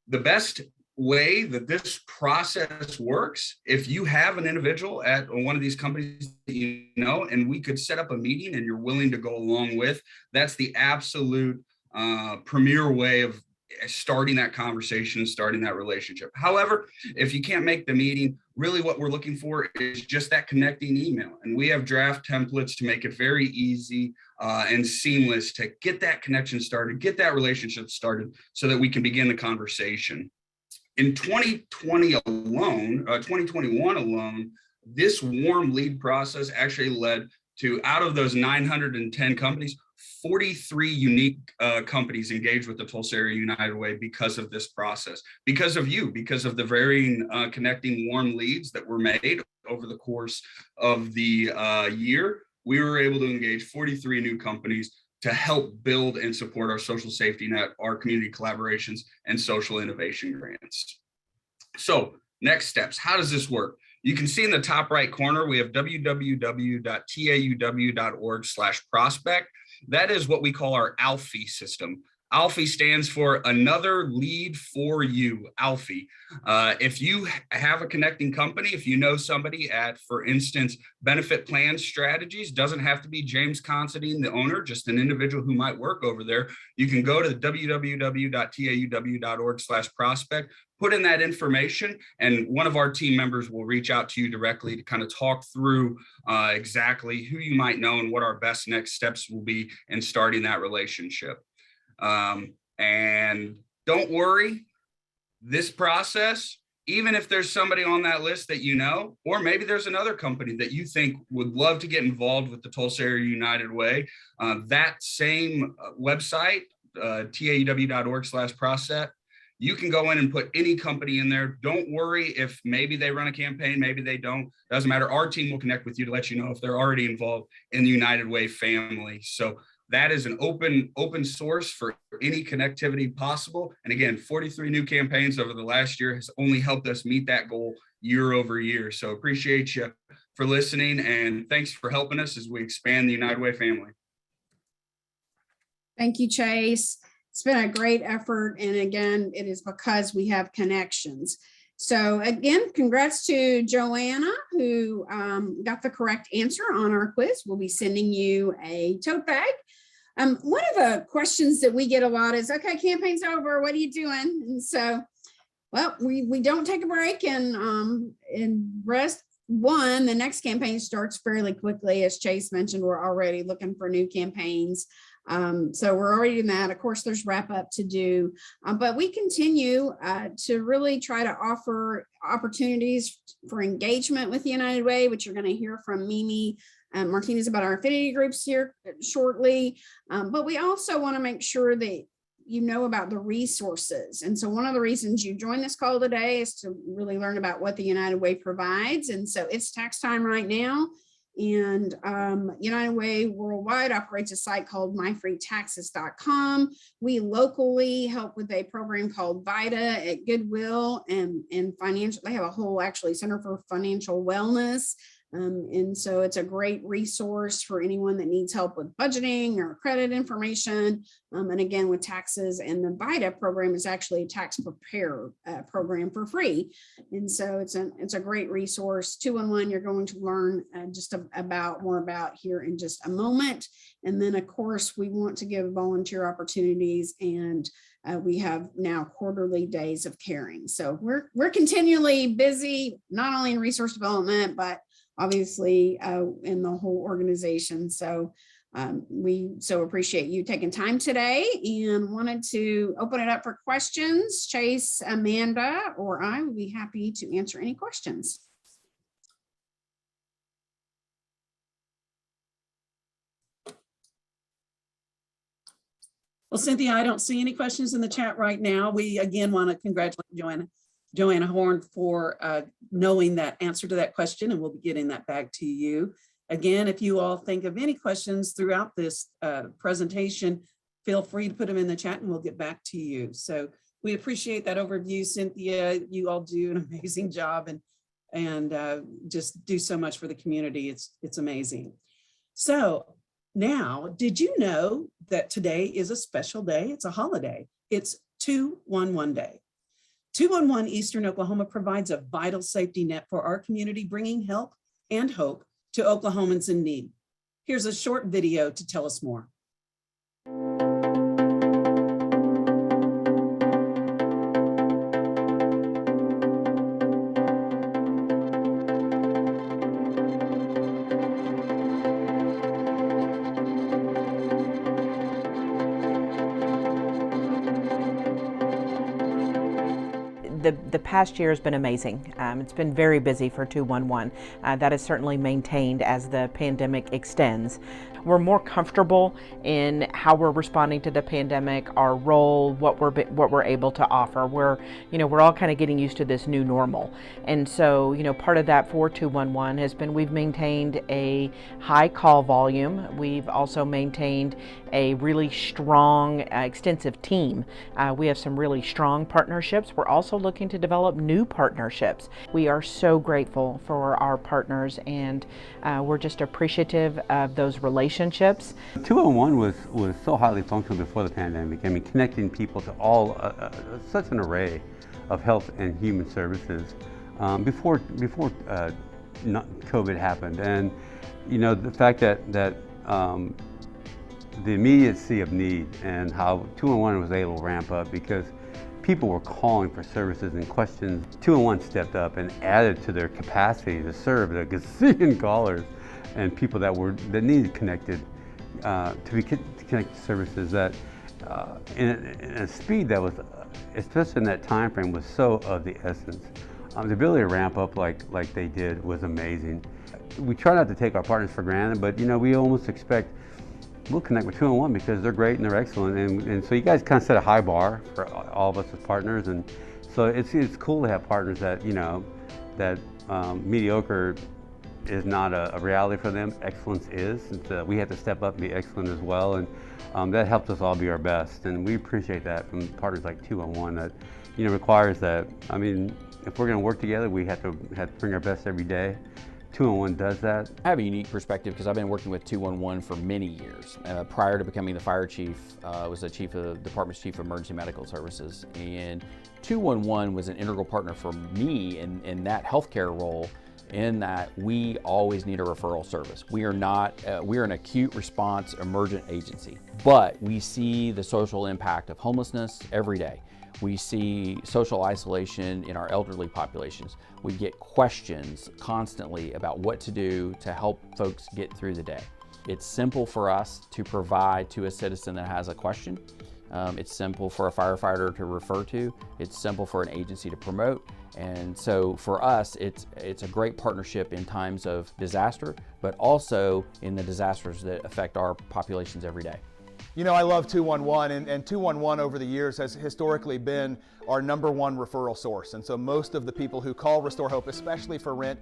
The best way that this process works, if you have an individual at one of these companies that you know, and we could set up a meeting and you're willing to go along with, that's the absolute premier way of starting that conversation, starting that relationship. However, if you can't make the meeting, really what we're looking for is just that connecting email. And we have draft templates to make it very easy and seamless to get that connection started, get that relationship started so that we can begin the conversation. In 2021 alone, this warm lead process actually led to, out of those 910 companies, 43 unique companies engaged with the Tulsa Area United Way because of this process, because of you, because of the varying connecting warm leads that were made over the course of the year. We were able to engage 43 new companies to help build and support our social safety net, our community collaborations, and social innovation grants. So next steps, how does this work? You can see in the top right corner, we have www.tauw.org/prospect. That is what we call our ALFI system. ALFI stands for Another Lead for You, ALFI. If you have a connecting company, if you know somebody at, for instance, Benefit Plan Strategies, doesn't have to be James Considine, the owner, just an individual who might work over there, you can go to www.tauw.org/prospect, put in that information, and one of our team members will reach out to you directly to kind of talk through exactly who you might know and what our best next steps will be in starting that relationship. And don't worry, this process, even if there's somebody on that list that you know, or maybe there's another company that you think would love to get involved with the Tulsa Area United Way, that same website, tauw.org/prospect, you can go in and put any company in there. Don't worry if maybe they run a campaign, maybe they don't. Doesn't matter. Our team will connect with you to let you know if they're already involved in the United Way family. So that is an open source for any connectivity possible. And again, 43 new campaigns over the last year has only helped us meet that goal year over year. So appreciate you for listening, and thanks for helping us as we expand the United Way family. Thank you, Chase. It's been a great effort. And again, it is because we have connections. So again, congrats to Joanna, who got the correct answer on our quiz. We'll be sending you a tote bag. One of the questions that we get a lot is, okay, campaign's over, what are you doing? And so, well, we don't take a break, and rest one, the next campaign starts fairly quickly. As Chase mentioned, we're already looking for new campaigns. So we're already in that. Of course, there's wrap up to do, but we continue to really try to offer opportunities for engagement with the United Way, which you're going to hear from Mimi Martinez about our affinity groups here shortly. But we also want to make sure that you know about the resources. And so one of the reasons you joined this call today is to really learn about what the United Way provides. And so it's tax time right now. And United Way Worldwide operates a site called myfreetaxes.com. We locally help with a program called VITA at Goodwill and financial. They have a whole actually Center for Financial Wellness. And so it's a great resource for anyone that needs help with budgeting or credit information. And again, with taxes, and the VITA program is actually a tax prepare program for free. And so it's a great resource. 211, you're going to learn more about here in just a moment. And then of course, we want to give volunteer opportunities, and we have now quarterly days of caring. So we're continually busy, not only in resource development, but obviously in the whole organization. So we so appreciate you taking time today, and wanted to open it up for questions. Chase, Amanda, or I would be happy to answer any questions. Well, Cynthia, I don't see any questions in the chat right now. We again want to congratulate Joanna Horn for knowing that answer to that question, and we'll be getting that back to you. Again, if you all think of any questions throughout this presentation, feel free to put them in the chat and we'll get back to you. So we appreciate that overview, Cynthia. You all do an amazing job and just do so much for the community. It's amazing. So now, did you know that today is a special day? It's a holiday. It's 211 Day. 211 Eastern Oklahoma provides a vital safety net for our community, bringing help and hope to Oklahomans in need. Here's a short video to tell us more. the past year has been amazing. It's been very busy for 211. That is certainly maintained as the pandemic extends. We're more comfortable in how we're responding to the pandemic, our role, what we're able to offer. We're all kind of getting used to this new normal. And so, part of that for 211 has been we've maintained a high call volume. We've also maintained a really strong, extensive team. We have some really strong partnerships. We're also looking to develop new partnerships. We are so grateful for our partners, and we're just appreciative of those relationships. 211 was so highly functional before the pandemic. I mean, connecting people to all such an array of health and human services before COVID happened, and the fact that the immediacy of need and how 211 was able to ramp up because people were calling for services and questions. 211 stepped up and added to their capacity to serve the gazillion callers and people that needed connected to connect to services that in a speed that was, especially in that time frame, was so of the essence. The ability to ramp up like they did was amazing. We try not to take our partners for granted, but we almost expect we'll connect with 211 because they're great and they're excellent, and so you guys kind of set a high bar for all of us as partners, and so it's cool to have partners that that mediocre is not a reality for them. Excellence is, and we have to step up and be excellent as well, and that helps us all be our best, and we appreciate that from partners like 211. That requires that. I mean, if we're going to work together, we have to bring our best every day. 211 does that. I have a unique perspective because I've been working with 211 for many years. Prior to becoming the fire chief, I was the department's chief of emergency medical services, and 211 was an integral partner for me in that healthcare role, in that we always need a referral service. We are an acute response emergent agency, but we see the social impact of homelessness every day. We see social isolation in our elderly populations. We get questions constantly about what to do to help folks get through the day. It's simple for us to provide to a citizen that has a question. It's simple for a firefighter to refer to. It's simple for an agency to promote. And so for us, it's a great partnership in times of disaster, but also in the disasters that affect our populations every day. I love 211, and 211 over the years has historically been our #1 referral source. And so most of the people who call Restore Hope, especially for rent,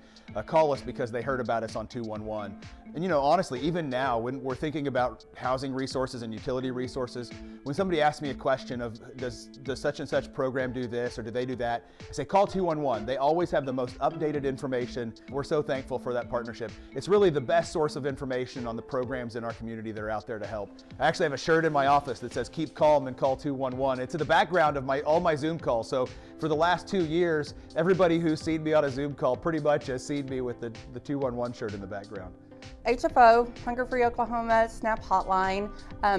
call us because they heard about us on 211. And honestly, even now, when we're thinking about housing resources and utility resources, when somebody asks me a question of does such and such program do this or do they do that, I say call 211. They always have the most updated information. We're so thankful for that partnership. It's really the best source of information on the programs in our community that are out there to help. I actually have a shirt in my office that says keep calm and call 211. It's in the background of all my Zoom calls. So for the last 2 years, everybody who's seen me on a Zoom call pretty much has seen me with the 211 shirt in the background. HFO, Hunger Free Oklahoma SNAP Hotline,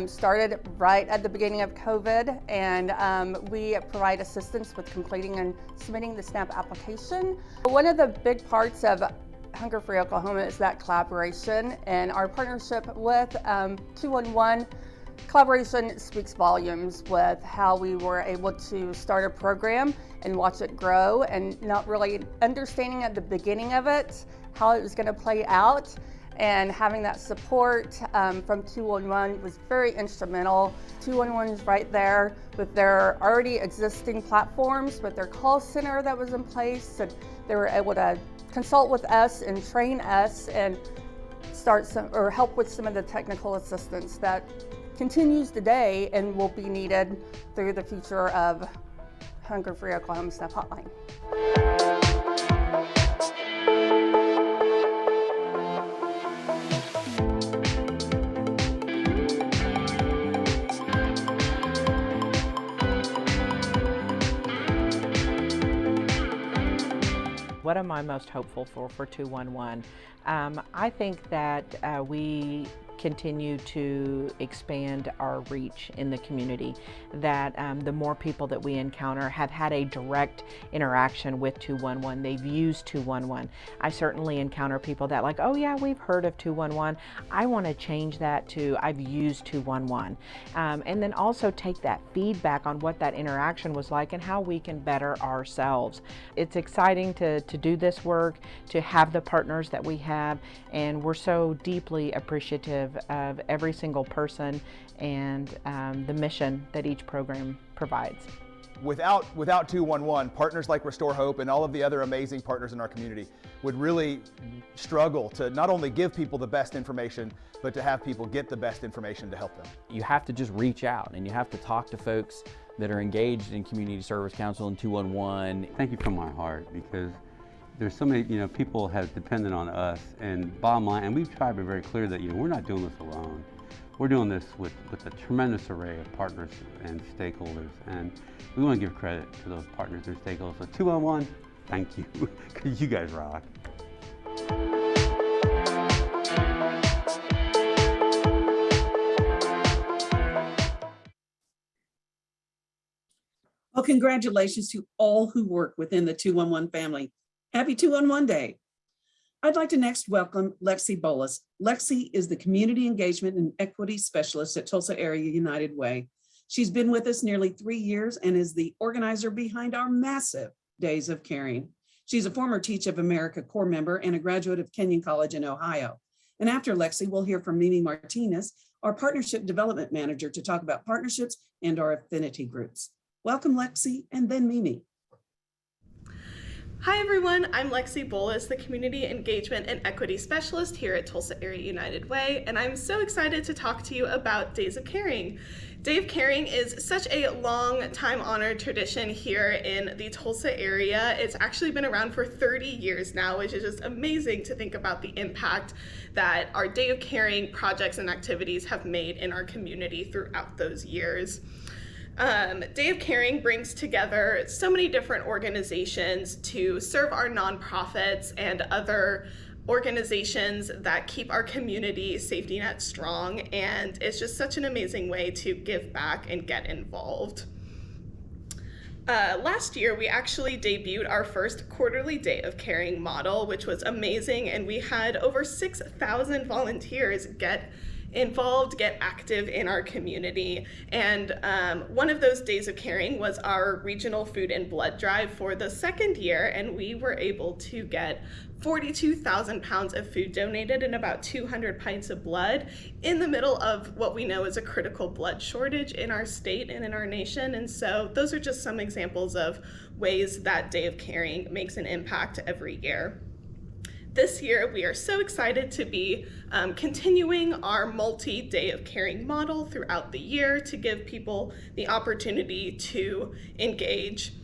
started right at the beginning of COVID, and we provide assistance with completing and submitting the SNAP application. One of the big parts of Hunger Free Oklahoma is that collaboration, and our partnership with 211 collaboration speaks volumes with how we were able to start a program and watch it grow, and not really understanding at the beginning of it how it was going to play out. And having that support from 211 was very instrumental. 211 is right there with their already existing platforms, with their call center that was in place. And they were able to consult with us and train us and help with some of the technical assistance that continues today and will be needed through the future of Hunger Free Oklahoma SNAP Hotline. What am I most hopeful for 211? I think that we continue to expand our reach in the community, that the more people that we encounter have had a direct interaction with 211. They've used 211. I certainly encounter people that like, oh yeah, we've heard of 211. I want to change that to I've used 211. And then also take that feedback on what that interaction was like and how we can better ourselves. It's exciting to do this work, to have the partners that we have, and we're so deeply appreciative of every single person and the mission that each program provides. Without 211, partners like Restore Hope and all of the other amazing partners in our community would really struggle to not only give people the best information, but to have people get the best information to help them. You have to just reach out and you have to talk to folks that are engaged in Community Service Council and 211. Thank you from my heart, because there's so many, people have depended on us, and bottom line, and we've tried to be very clear that, we're not doing this alone. We're doing this with a tremendous array of partners and stakeholders, and we want to give credit to those partners and stakeholders. So 211, thank you, because you guys rock. Well, congratulations to all who work within the 211 family. Happy 211 Day. I'd like to next welcome Lexi Bolus. Lexi is the Community Engagement and Equity Specialist at Tulsa Area United Way. She's been with us nearly 3 years and is the organizer behind our massive Days of Caring. She's a former Teach of America Corps member and a graduate of Kenyon College in Ohio. And after Lexi, we'll hear from Mimi Martinez, our Partnership Development Manager, to talk about partnerships and our affinity groups. Welcome, Lexi, and then Mimi. Hi everyone, I'm Lexi Bolus, the Community Engagement and Equity Specialist here at Tulsa Area United Way, and I'm so excited to talk to you about Days of Caring. Day of Caring is such a long time honored tradition here in the Tulsa area. It's actually been around for 30 years now, which is just amazing to think about the impact that our Day of Caring projects and activities have made in our community throughout those years. Day of Caring brings together so many different organizations to serve our nonprofits and other organizations that keep our community safety net strong, and it's just such an amazing way to give back and get involved. Last year, we actually debuted our first quarterly Day of Caring model, which was amazing, and we had over 6,000 volunteers get involved, get active in our community. And one of those Days of Caring was our regional food and blood drive for the second year, and we were able to get 42,000 pounds of food donated and about 200 pints of blood in the middle of what we know is a critical blood shortage in our state and in our nation. And so those are just some examples of ways that Day of Caring makes an impact every year. This year, we are so excited to be continuing our multi-Day of Caring model throughout the year to give people the opportunity to engage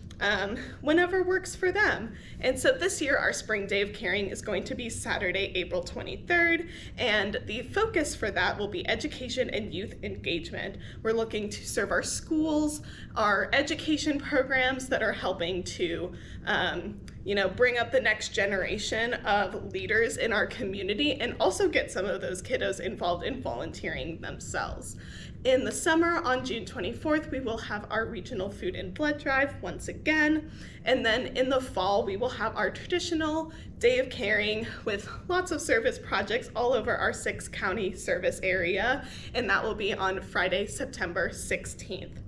whenever works for them. And so this year, our Spring Day of Caring is going to be Saturday, April 23rd, and the focus for that will be education and youth engagement. We're looking to serve our schools, our education programs that are helping to bring up the next generation of leaders in our community, and also get some of those kiddos involved in volunteering themselves. In the summer, on June 24th, we will have our regional food and blood drive once again. And then in the fall, we will have our traditional Day of Caring with lots of service projects all over our 6-county service area. And that will be on Friday, September 16th.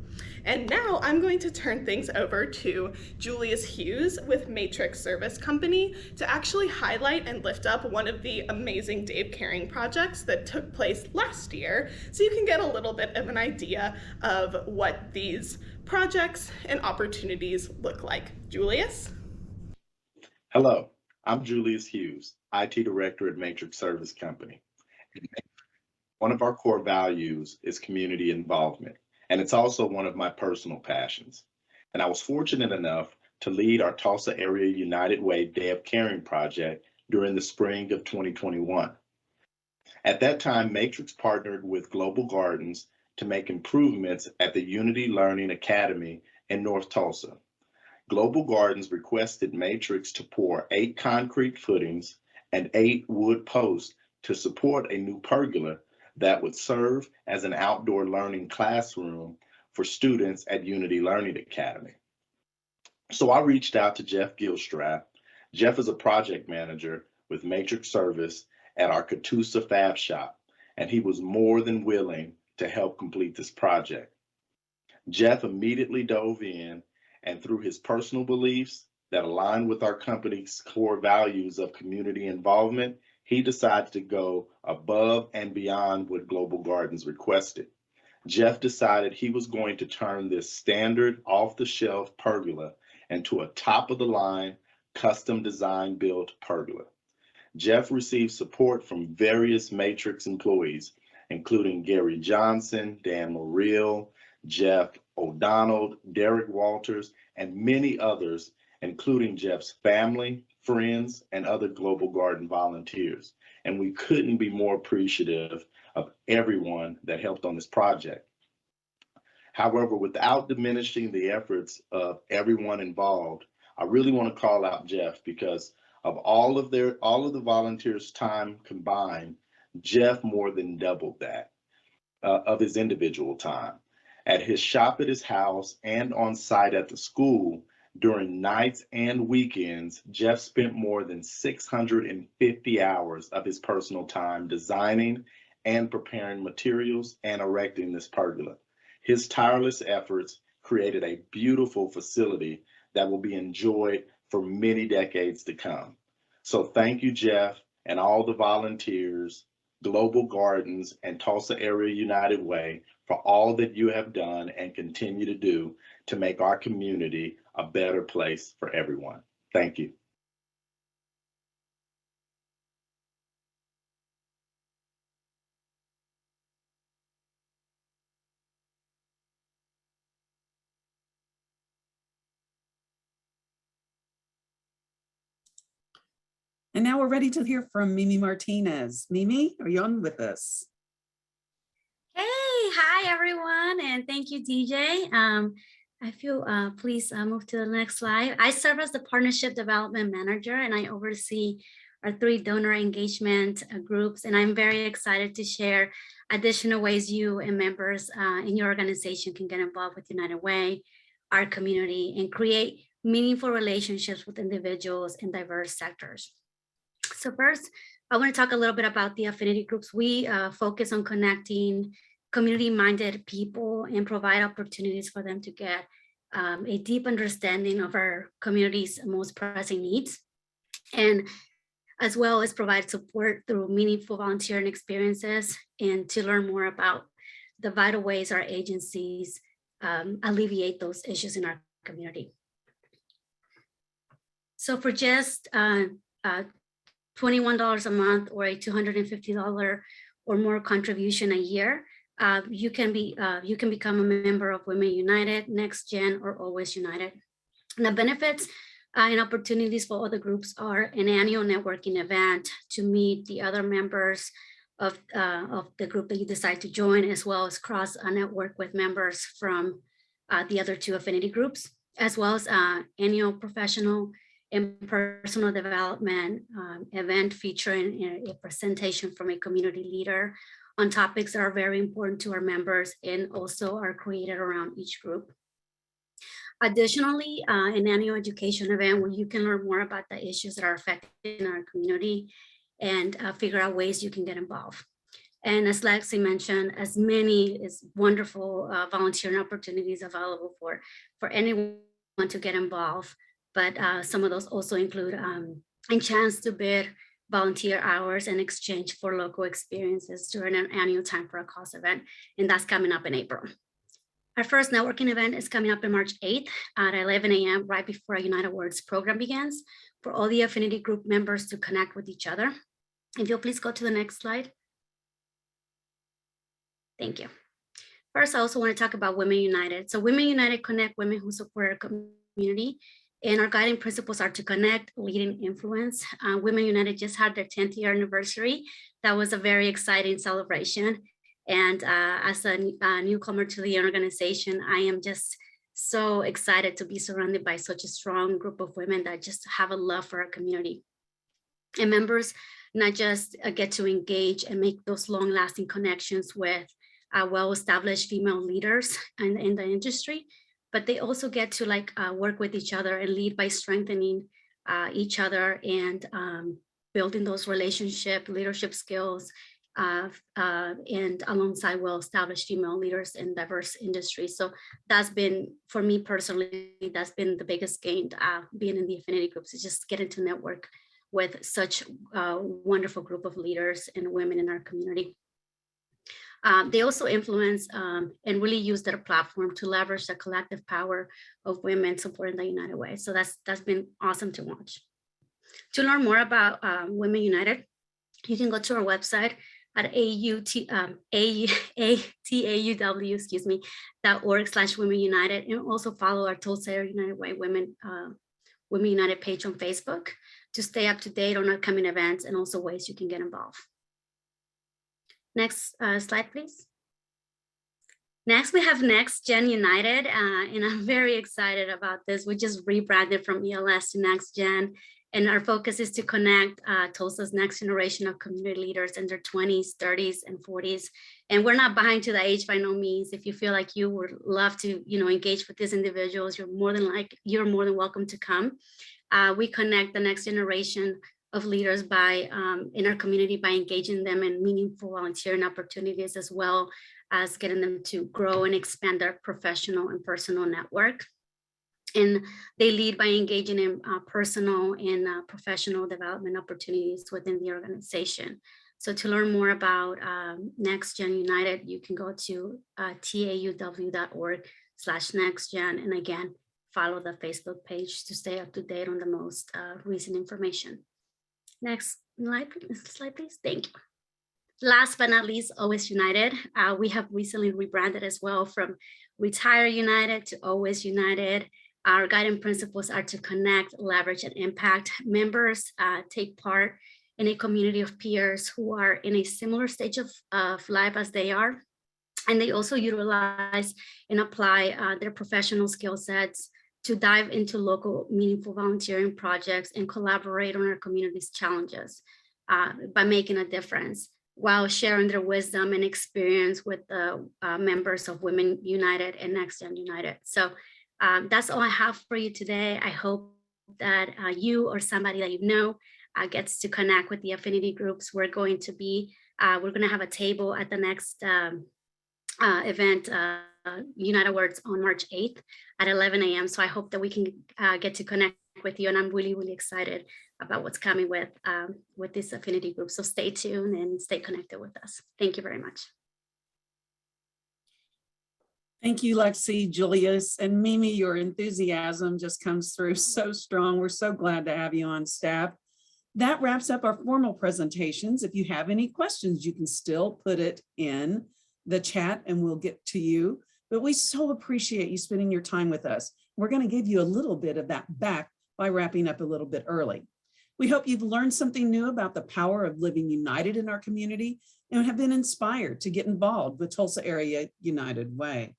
And now I'm going to turn things over to Julius Hughes with Matrix Service Company to actually highlight and lift up one of the amazing Day of Caring projects that took place last year, so you can get a little bit of an idea of what these projects and opportunities look like. Julius? Hello, I'm Julius Hughes, IT Director at Matrix Service Company. One of our core values is community involvement, and it's also one of my personal passions. And I was fortunate enough to lead our Tulsa Area United Way Day of Caring project during the spring of 2021. At that time, Matrix partnered with Global Gardens to make improvements at the Unity Learning Academy in North Tulsa. Global Gardens requested Matrix to pour 8 concrete footings and 8 wood posts to support a new pergola that would serve as an outdoor learning classroom for students at Unity Learning Academy. So I reached out to Jeff Gilstrap. Jeff is a project manager with Matrix Service at our Catoosa Fab Shop, and he was more than willing to help complete this project. Jeff immediately dove in, and through his personal beliefs that align with our company's core values of community involvement, he decided to go above and beyond what Global Gardens requested. Jeff decided he was going to turn this standard off-the-shelf pergola into a top-of-the-line, custom design built pergola. Jeff received support from various Matrix employees, including Gary Johnson, Dan Morrill, Jeff O'Donnell, Derek Walters, and many others, including Jeff's family, friends, and other Global Garden volunteers. And we couldn't be more appreciative of everyone that helped on this project. However, without diminishing the efforts of everyone involved, I really want to call out Jeff because of all of the volunteers' time combined, Jeff more than doubled that of his individual time. At his shop at his house and on site at the school, during nights and weekends, Jeff spent more than 650 hours of his personal time designing and preparing materials and erecting this pergola. His tireless efforts created a beautiful facility that will be enjoyed for many decades to come. So thank you, Jeff, and all the volunteers, Global Gardens, and Tulsa Area United Way for all that you have done and continue to do to make our community a better place for everyone. Thank you. And now we're ready to hear from Mimi Martinez. Mimi, are you on with us? Hey, hi everyone, and thank you, DJ. If you please move to the next slide. I serve as the Partnership Development Manager, and I oversee our 3 donor engagement groups, and I'm very excited to share additional ways you and members in your organization can get involved with United Way, our community, and create meaningful relationships with individuals in diverse sectors. So first, I want to talk a little bit about the affinity groups. We focus on connecting community-minded people and provide opportunities for them to get a deep understanding of our community's most pressing needs, and as well as provide support through meaningful volunteering experiences and to learn more about the vital ways our agencies alleviate those issues in our community. So for just $21 a month or a $250 or more contribution a year, you can become a member of Women United, Next Gen, or Always United. And the benefits and opportunities for other groups are an annual networking event to meet the other members of the group that you decide to join, as well as cross a network with members from the other 2 affinity groups, as well as annual professional and personal development event featuring a presentation from a community leader on topics that are very important to our members and also are created around each group. Additionally, an annual education event where you can learn more about the issues that are affecting our community and figure out ways you can get involved. And as Lexi mentioned, as many wonderful volunteering opportunities available for anyone to get involved. But some of those also include a chance to bid volunteer hours in exchange for local experiences during an annual Time for a Cause event, and that's coming up in April. Our first networking event is coming up on March 8th at 11 a.m. right before our United Words program begins for all the affinity group members to connect with each other. If you'll please go to the next slide. Thank you. First, I also want to talk about Women United. So Women United connect women who support our community. And our guiding principles are to connect, lead, and influence. Women United just had their 10th year anniversary. That was a very exciting celebration. And as a newcomer to the organization, I am just so excited to be surrounded by such a strong group of women that just have a love for our community. And members not just get to engage and make those long-lasting connections with well-established female leaders in the industry, but they also get to work with each other and lead by strengthening each other and building those leadership skills, and alongside well-established female leaders in diverse industries. So that's been, for me personally, that's been the biggest gain being in the affinity groups, is just getting to network with such a wonderful group of leaders and women in our community. They also influence and really use their platform to leverage the collective power of women supporting the United Way. So that's been awesome to watch. To learn more about Women United, you can go to our website at AUTAUW.org/Women United, and also follow our Tulsa Area United Way Women United page on Facebook to stay up to date on upcoming events and also ways you can get involved. Next slide, please. Next, we have Next Gen United, and I'm very excited about this. We just rebranded from ELS to Next Gen, and our focus is to connect Tulsa's next generation of community leaders in their 20s, 30s, and 40s. And we're not behind to the age by no means. If you feel like you would love to, engage with these individuals, you're more than welcome to come. We connect the next generation of leaders by in our community by engaging them in meaningful volunteering opportunities, as well as getting them to grow and expand their professional and personal network. And they lead by engaging in personal and professional development opportunities within the organization. So to learn more about Next Gen United, you can go to tauw.org/nextgen, and again, follow the Facebook page to stay up to date on the most recent information. Next slide, please. Thank you. Last but not least, Always United. We have recently rebranded as well from Retire United to Always United. Our guiding principles are to connect, leverage, and impact. Members take part in a community of peers who are in a similar stage of life as they are. And they also utilize and apply their professional skill sets to dive into local meaningful volunteering projects and collaborate on our community's challenges by making a difference, while sharing their wisdom and experience with the members of Women United and Next Gen United. So that's all I have for you today. I hope that you or somebody that you know gets to connect with the affinity groups. We're going to have a table at the next event, United Words, on March 8th at 11 a.m. So I hope that we can get to connect with you, and I'm really, really excited about what's coming with this affinity group. So stay tuned and stay connected with us. Thank you very much. Thank you, Lexi, Julius, and Mimi. Your enthusiasm just comes through so strong. We're so glad to have you on staff. That wraps up our formal presentations. If you have any questions, you can still put it in the chat and we'll get to you. But we so appreciate you spending your time with us. We're going to give you a little bit of that back by wrapping up a little bit early. We hope you've learned something new about the power of living united in our community and have been inspired to get involved with Tulsa Area United Way.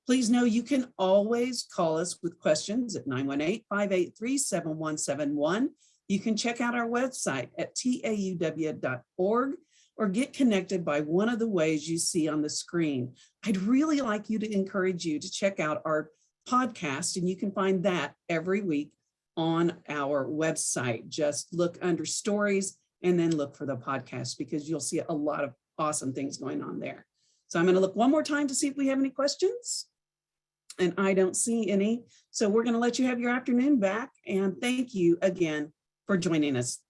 Please know you can always call us with questions at 918-583-7171. You can check out our website at tauw.org or get connected by one of the ways you see on the screen. I'd really like you to encourage you to check out our podcast, and you can find that every week on our website. Just look under stories and then look for the podcast, because you'll see a lot of awesome things going on there. So I'm going to look one more time to see if we have any questions. And I don't see any. So we're going to let you have your afternoon back. And thank you again for joining us